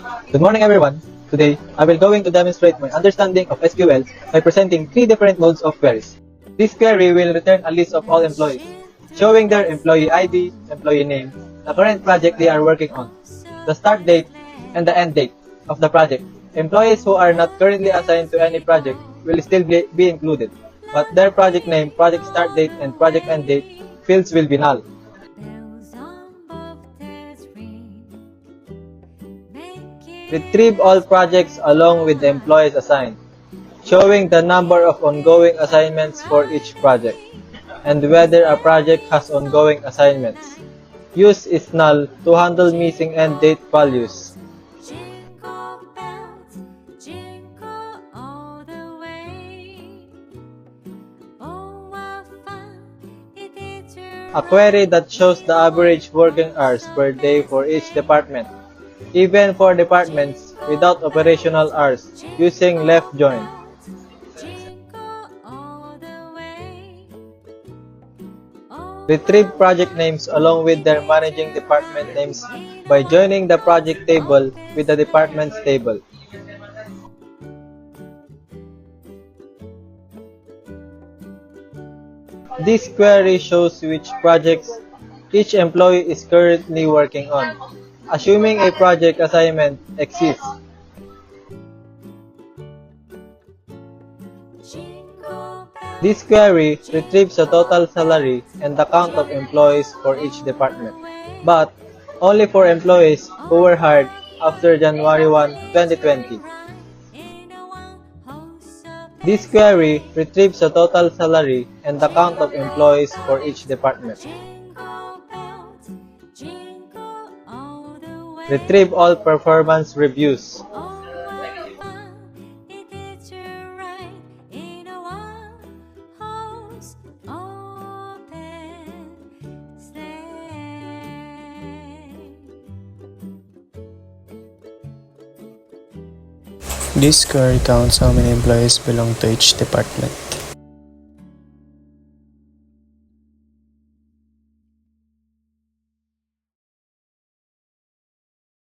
Good morning, everyone. Today, I will going to demonstrate my understanding of SQL by presenting three different modes of queries. This query will return a list of all employees, showing their employee ID, employee name, the current project they are working on, the start date, and the end date of the project. Employees who are not currently assigned to any project will still be included, but their project name, project start date, and project end date fields will be null. Retrieve all projects along with the employees assigned, showing the number of ongoing assignments for each project, and whether a project has ongoing assignments. Use is null to handle missing end date values. A query that shows the average working hours per day for each department, even for departments without operational hours, using left join. Retrieve project names along with their managing department names by joining the project table with the departments table. This query shows which projects each employee is currently working on, assuming a project assignment exists. This query retrieves the total salary and the count of employees for each department, but only for employees who were hired after January 1, 2020. This query retrieves the total salary and the count of employees for each department. Retrieve all performance reviews. This query counts how many employees belong to each department.